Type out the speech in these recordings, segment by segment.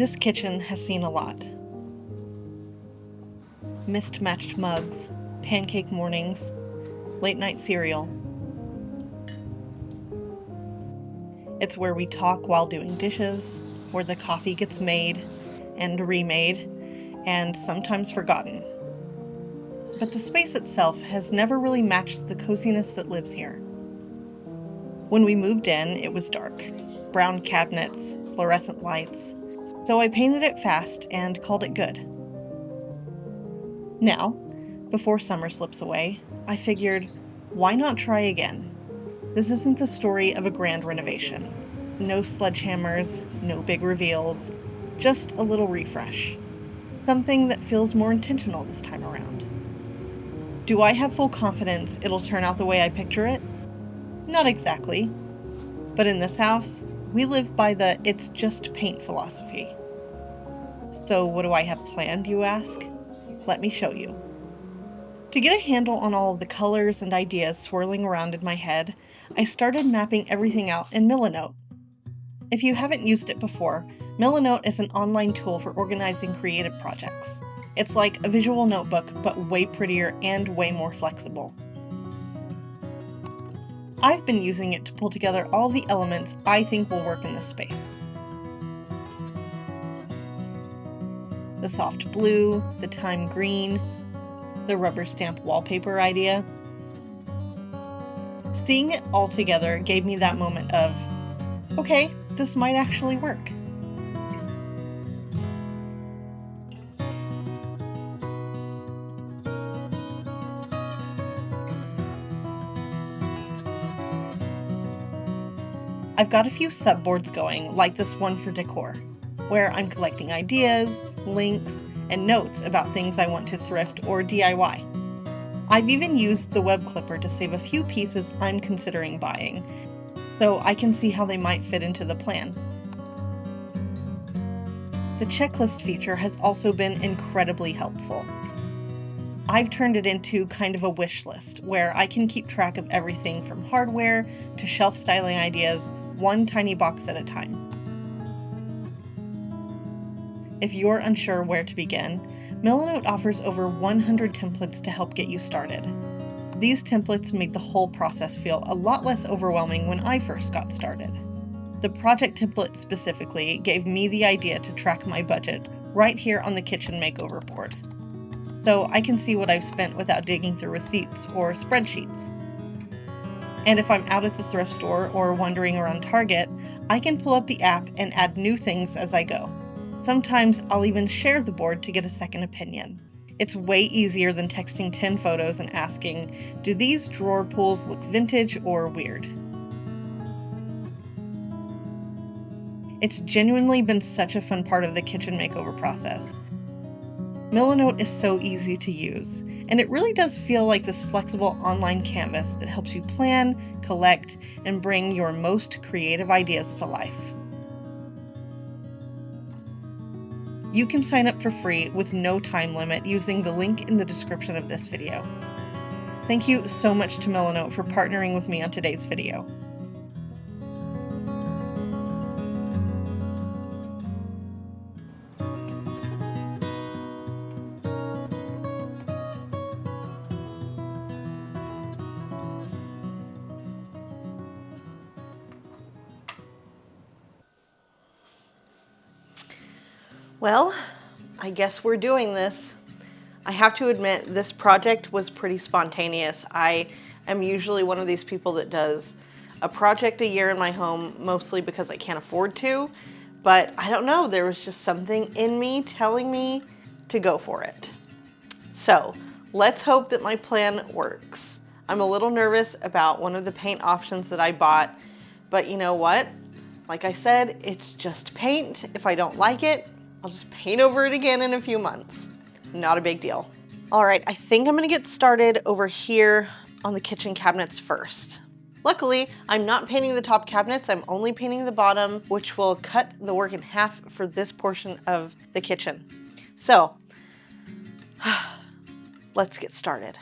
This kitchen has seen a lot. Mismatched mugs, pancake mornings, late night cereal. It's where we talk while doing dishes, where the coffee gets made and remade, and sometimes forgotten. But the space itself has never really matched the coziness that lives here. When we moved in, it was dark. Brown cabinets, fluorescent lights. So I painted it fast and called it good. Now, before summer slips away, I figured, why not try again? This isn't the story of a grand renovation. No sledgehammers, no big reveals, just a little refresh. Something that feels more intentional this time around. Do I have full confidence it'll turn out the way I picture it? Not exactly. But in this house, we live by the "it's just paint" philosophy. So what do I have planned, you ask? Let me show you. To get a handle on all of the colors and ideas swirling around in my head, I started mapping everything out in Milanote. If you haven't used it before, Milanote is an online tool for organizing creative projects. It's like a visual notebook, but way prettier and way more flexible. I've been using it to pull together all the elements I think will work in this space. The soft blue, the thyme green, the rubber stamp wallpaper idea. Seeing it all together gave me that moment of, okay, this might actually work. I've got a few subboards going, like this one for decor, where I'm collecting ideas, links, and notes about things I want to thrift or DIY. I've even used the web clipper to save a few pieces I'm considering buying, so I can see how they might fit into the plan. The checklist feature has also been incredibly helpful. I've turned it into kind of a wish list, where I can keep track of everything from hardware to shelf styling ideas, one tiny box at a time. If you're unsure where to begin, Milanote offers over 100 templates to help get you started. These templates made the whole process feel a lot less overwhelming when I first got started. The project template specifically gave me the idea to track my budget right here on the kitchen makeover board, so I can see what I've spent without digging through receipts or spreadsheets. And if I'm out at the thrift store or wandering around Target, I can pull up the app and add new things as I go. Sometimes I'll even share the board to get a second opinion. It's way easier than texting 10 photos and asking, do these drawer pulls look vintage or weird? It's genuinely been such a fun part of the kitchen makeover process. Milanote is so easy to use, and it really does feel like this flexible online canvas that helps you plan, collect, and bring your most creative ideas to life. You can sign up for free with no time limit using the link in the description of this video. Thank you so much to Milanote for partnering with me on today's video. Well, I guess we're doing this. I have to admit, this project was pretty spontaneous. I am usually one of these people that does a project a year in my home, mostly because I can't afford to, but I don't know, there was just something in me telling me to go for it. So let's hope that my plan works. I'm a little nervous about one of the paint options that I bought, but you know what? Like I said, it's just paint. If I don't like it, I'll just paint over it again in a few months. Not a big deal. All right, I think I'm gonna get started over here on the kitchen cabinets first. Luckily, I'm not painting the top cabinets, I'm only painting the bottom, which will cut the work in half for this portion of the kitchen. So, let's get started.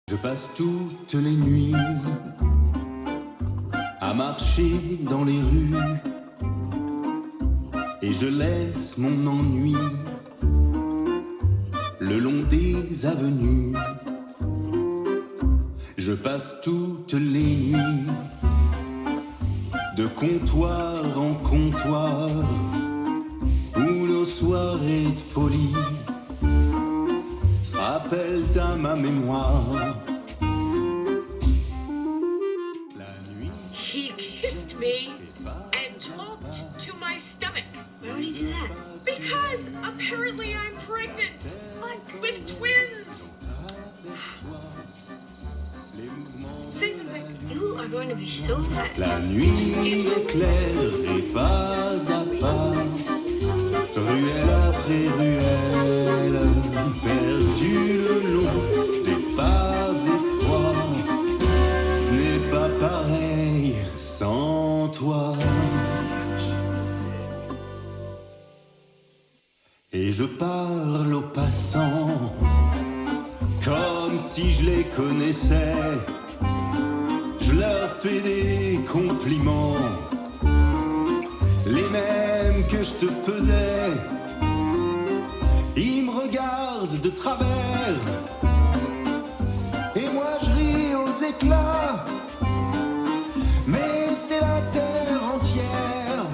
Je passe toutes les nuits à marcher dans les rues et je laisse mon ennui le long des avenues. Je passe toutes les nuits de comptoir en comptoir où nos soirées de folie se rappellent à ma mémoire. He kissed me and talked to my stomach. Why would he do that? Because apparently I'm pregnant with twins. Say something. You are going to be so fat. La nuit est claire et pas à pas, ruelle après ruelle, perdue le long des pavés froids. Ce n'est pas pareil sans toi. Et je parle aux passants comme si je les connaissais. Je leur fais des compliments, les mêmes que je te faisais. Ils me regardent de travers et moi je ris aux éclats. Mais c'est la terre entière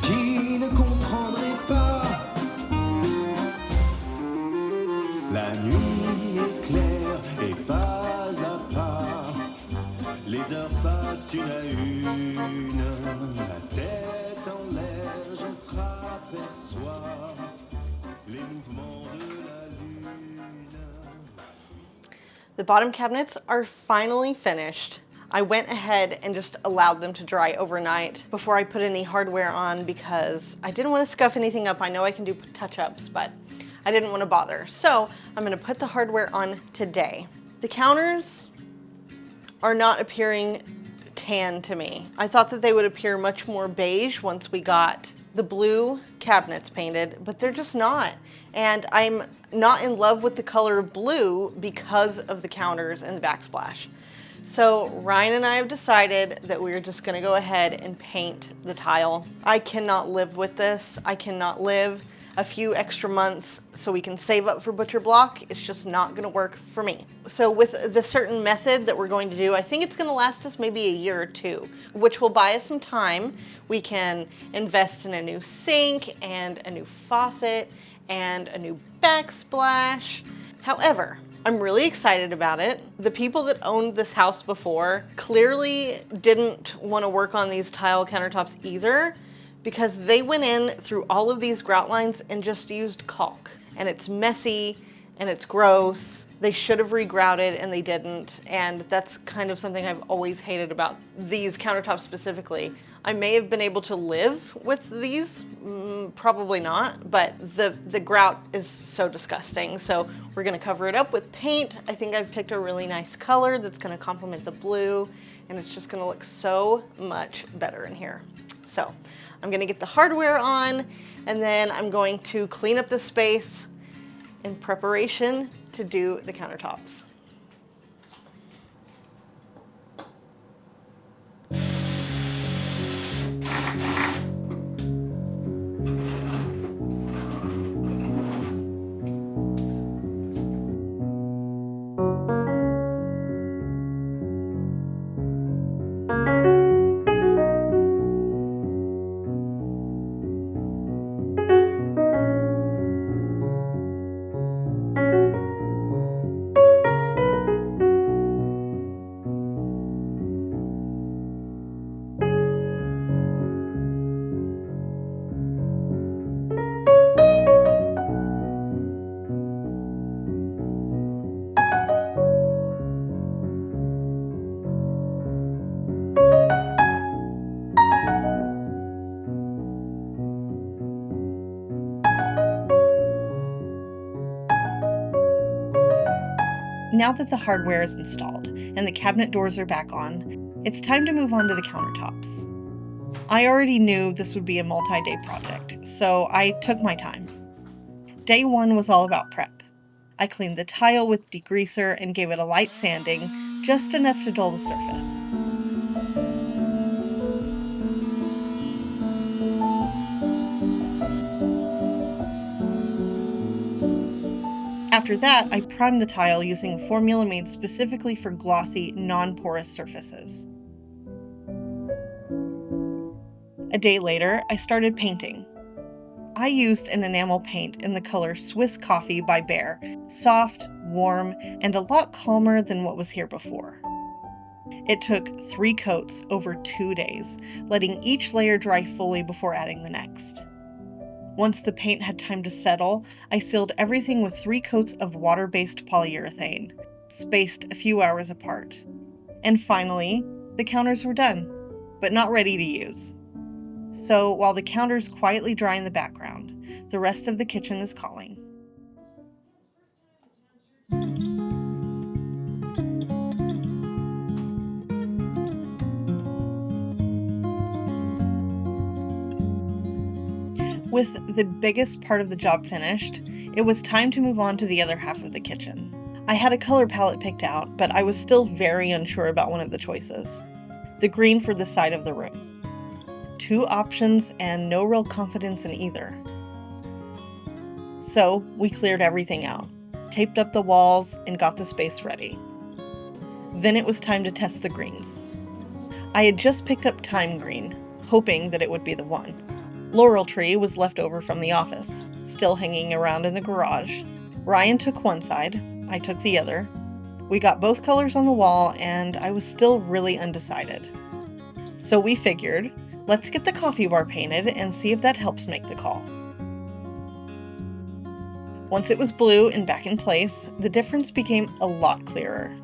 qui ne comprendrait pas. La nuit est claire et pas à pas, les heures passent une à une, la tête en l'air, j'entr'aperçois les mouvements de la lune. The bottom cabinets are finally finished. I went ahead and just allowed them to dry overnight before I put any hardware on because I didn't want to scuff anything up. I know I can do touch-ups, but I didn't want to bother. So I'm going to put the hardware on today. The counters are not appearing tan to me. I thought that they would appear much more beige once we got the blue cabinets painted, but they're just not. And I'm not in love with the color blue because of the counters and the backsplash. So Ryan and I have decided that we're just gonna go ahead and paint the tile. I cannot live with this. I cannot live a few extra months so we can save up for butcher block. It's just not gonna work for me. So with the certain method that we're going to do, I think it's gonna last us maybe a year or two, which will buy us some time. We can invest in a new sink and a new faucet and a new backsplash. However, I'm really excited about it. The people that owned this house before clearly didn't want to work on these tile countertops either, because they went in through all of these grout lines and just used caulk. And it's messy and it's gross. They should have regrouted and they didn't. And that's kind of something I've always hated about these countertops specifically. I may have been able to live with these, probably not, but the grout is so disgusting. So we're gonna cover it up with paint. I think I've picked a really nice color that's gonna complement the blue, and it's just gonna look so much better in here. So I'm gonna get the hardware on, and then I'm going to clean up the space in preparation to do the countertops. Now that the hardware is installed and the cabinet doors are back on, it's time to move on to the countertops. I already knew this would be a multi-day project, so I took my time. Day one was all about prep. I cleaned the tile with degreaser and gave it a light sanding, just enough to dull the surface. After that, I primed the tile using a formula made specifically for glossy, non-porous surfaces. A day later, I started painting. I used an enamel paint in the color Swiss Coffee by Behr, soft, warm, and a lot calmer than what was here before. It took 3 coats over 2 days, letting each layer dry fully before adding the next. Once the paint had time to settle, I sealed everything with 3 coats of water-based polyurethane, spaced a few hours apart. And finally, the counters were done, but not ready to use. So while the counters quietly dry in the background, the rest of the kitchen is calling. With the biggest part of the job finished, it was time to move on to the other half of the kitchen. I had a color palette picked out, but I was still very unsure about one of the choices. The green for the side of the room. 2 options and no real confidence in either. So we cleared everything out, taped up the walls, and got the space ready. Then it was time to test the greens. I had just picked up thyme green, hoping that it would be the one. Laurel tree was left over from the office, still hanging around in the garage. Ryan took one side, I took the other. We got both colors on the wall, and I was still really undecided. So we figured, let's get the coffee bar painted and see if that helps make the call. Once it was blue and back in place, the difference became a lot clearer.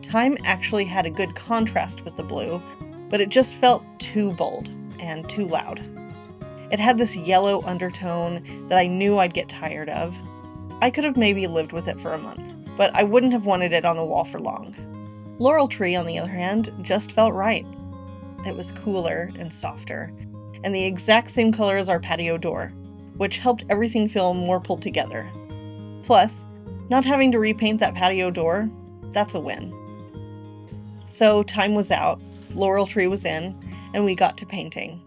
Thyme actually had a good contrast with the blue, but it just felt too bold and too loud. It had this yellow undertone that I knew I'd get tired of. I could have maybe lived with it for a month, but I wouldn't have wanted it on the wall for long. Laurel tree, on the other hand, just felt right. It was cooler and softer, and the exact same color as our patio door, which helped everything feel more pulled together. Plus, not having to repaint that patio door, that's a win. So time was out, Laurel tree was in, and we got to painting.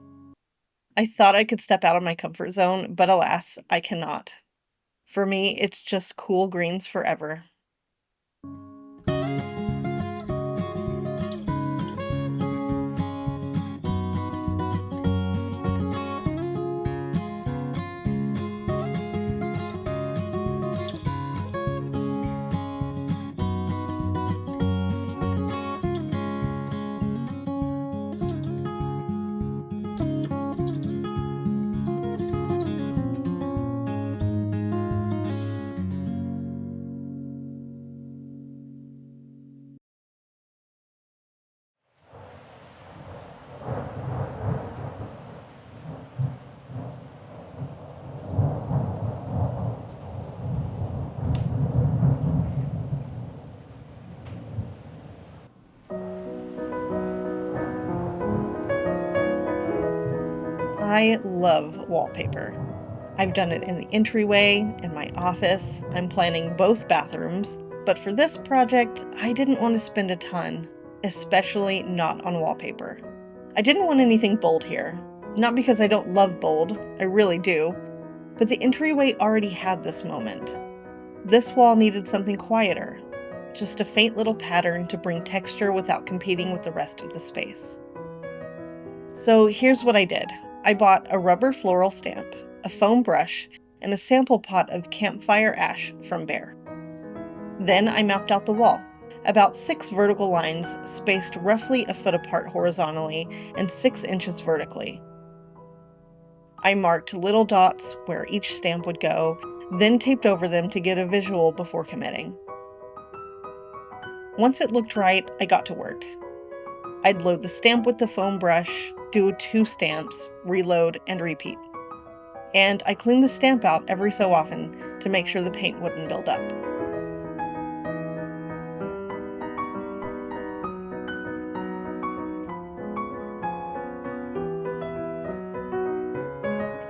I thought I could step out of my comfort zone, but alas, I cannot. For me, it's just cool greens forever. I love wallpaper. I've done it in the entryway, in my office, I'm planning both bathrooms, but for this project, I didn't want to spend a ton, especially not on wallpaper. I didn't want anything bold here, not because I don't love bold, I really do, but the entryway already had this moment. This wall needed something quieter, just a faint little pattern to bring texture without competing with the rest of the space. So here's what I did. I bought a rubber floral stamp, a foam brush, and a sample pot of campfire ash from Behr. Then I mapped out the wall, about 6 vertical lines spaced roughly a foot apart horizontally and 6 inches vertically. I marked little dots where each stamp would go, then taped over them to get a visual before committing. Once it looked right, I got to work. I'd load the stamp with the foam brush, do 2 stamps, reload, and repeat. And I cleaned the stamp out every so often to make sure the paint wouldn't build up.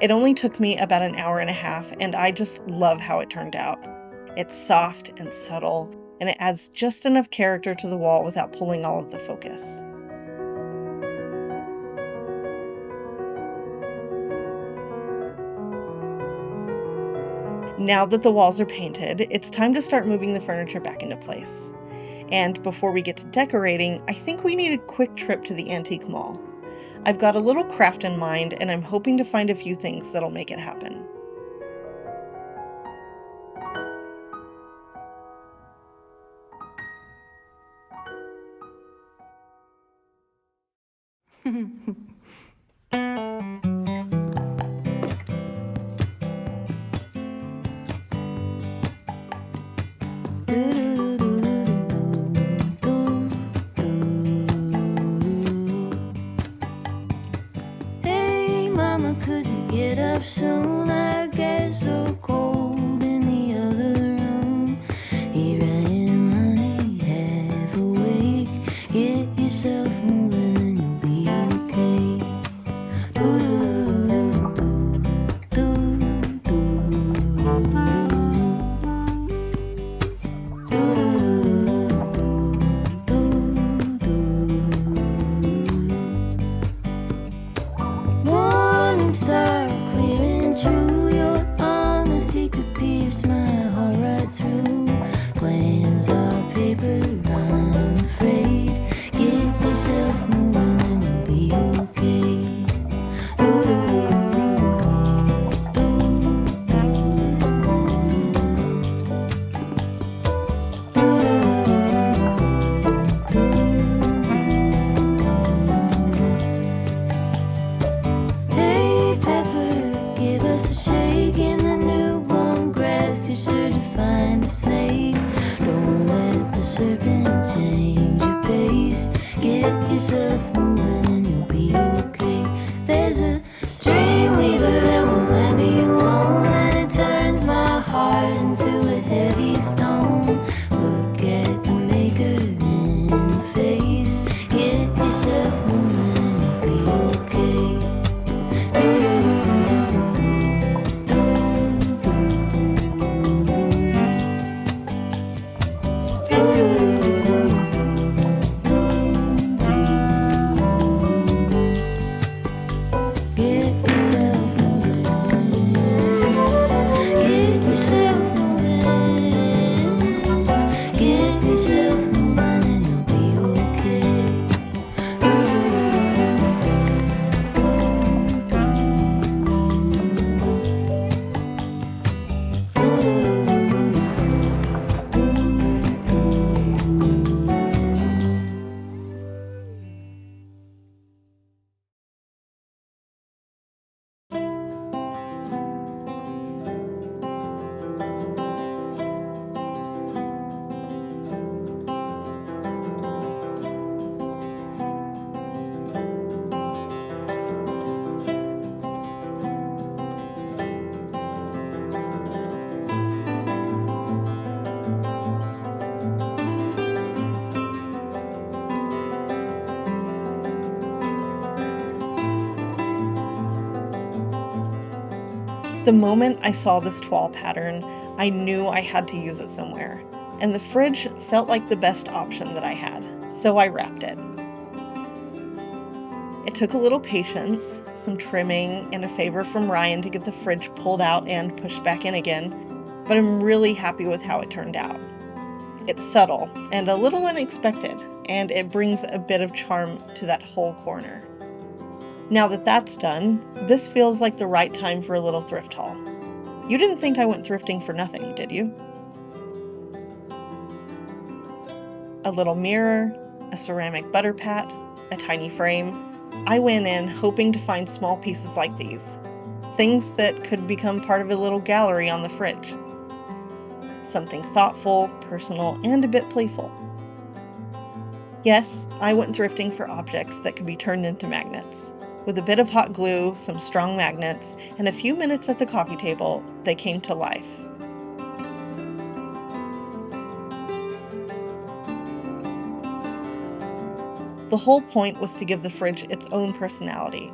It only took me about an hour and a half, and I just love how it turned out. It's soft and subtle, and it adds just enough character to the wall without pulling all of the focus. Now that the walls are painted, it's time to start moving the furniture back into place. And before we get to decorating, I think we need a quick trip to the antique mall. I've got a little craft in mind, and I'm hoping to find a few things that'll make it happen. Hey mama, could you get up soon? I get so cold in the other room. Here I am, honey, half awake. Get yourself moving and you'll be okay. Morning star, clear and true. Your honesty could pierce my heart right through. Plans are paper, I'm afraid. Get yourself moving and you'll be okay. Hey Pepper, give us a shake in the newborn grass. You're sure to find a snake. Don't let the serpent change your pace. Get yourself moving and you'll be okay. There's a dream weaver that won't let me alone, and it turns my heart into a heavy stone. Look at the maker in the face. Get yourself moving and you'll be okay. Get yourself moving. Get yourself moving. Get yourself moving and you'll be okay. The moment I saw this toile pattern, I knew I had to use it somewhere, and the fridge felt like the best option that I had, so I wrapped it. It took a little patience, some trimming, and a favor from Ryan to get the fridge pulled out and pushed back in again, but I'm really happy with how it turned out. It's subtle and a little unexpected, and it brings a bit of charm to that whole corner. Now that that's done, this feels like the right time for a little thrift haul. You didn't think I went thrifting for nothing, did you? A little mirror, a ceramic butter pat, a tiny frame. I went in hoping to find small pieces like these, things that could become part of a little gallery on the fridge. Something thoughtful, personal, and a bit playful. Yes, I went thrifting for objects that could be turned into magnets. With a bit of hot glue, some strong magnets, and a few minutes at the coffee table, they came to life. The whole point was to give the fridge its own personality.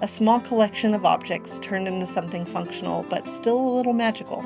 A small collection of objects turned into something functional, but still a little magical.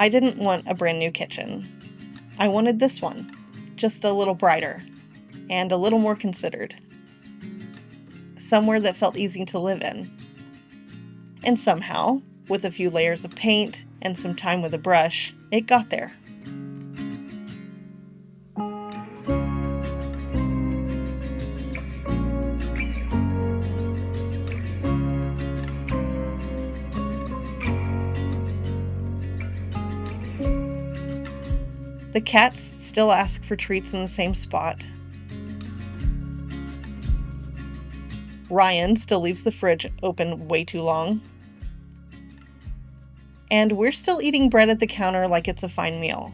I didn't want a brand new kitchen. I wanted this one, just a little brighter and a little more considered. Somewhere that felt easy to live in. And somehow, with a few layers of paint and some time with a brush, it got there. The cats still ask for treats in the same spot. Ryan still leaves the fridge open way too long. And we're still eating bread at the counter like it's a fine meal.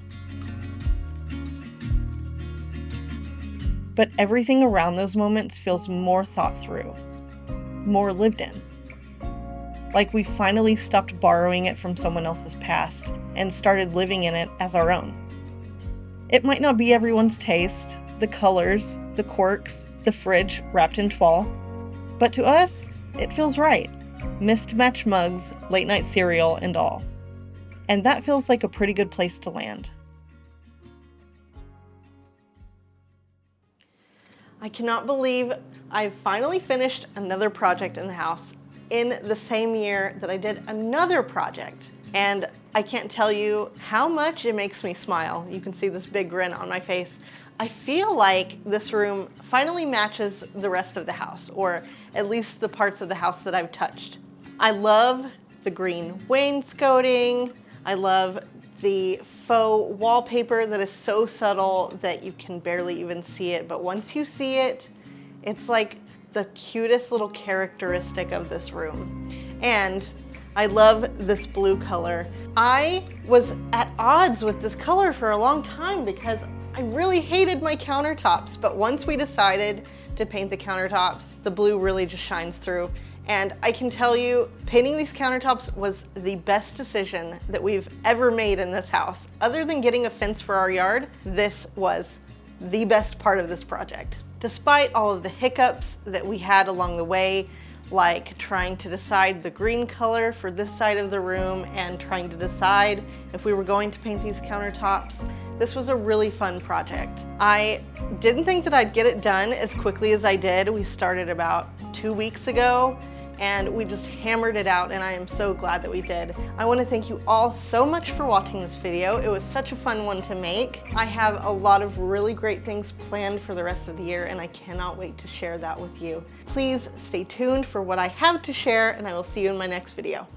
But everything around those moments feels more thought through, more lived in. Like we finally stopped borrowing it from someone else's past and started living in it as our own. It might not be everyone's taste, the colors, the quirks, the fridge wrapped in toile, but to us, it feels right. Mismatched mugs, late night cereal, and all. And that feels like a pretty good place to land. I cannot believe I've finally finished another project in the house in the same year that I did another project. And I can't tell you how much it makes me smile. You can see this big grin on my face. I feel like this room finally matches the rest of the house, or at least the parts of the house that I've touched. I love the green wainscoting. I love the faux wallpaper that is so subtle that you can barely even see it, but once you see it, it's like the cutest little characteristic of this room. And I love this blue color. I was at odds with this color for a long time because I really hated my countertops, but once we decided to paint the countertops, the blue really just shines through. And I can tell you, painting these countertops was the best decision that we've ever made in this house. Other than getting a fence for our yard, this was the best part of this project. Despite all of the hiccups that we had along the way, like trying to decide the green color for this side of the room and trying to decide if we were going to paint these countertops, this was a really fun project. I didn't think that I'd get it done as quickly as I did. We started about 2 weeks ago and we just hammered it out, and I am so glad that we did. I want to thank you all so much for watching this video. It was such a fun one to make. I have a lot of really great things planned for the rest of the year, and I cannot wait to share that with you. Please stay tuned for what I have to share, and I will see you in my next video.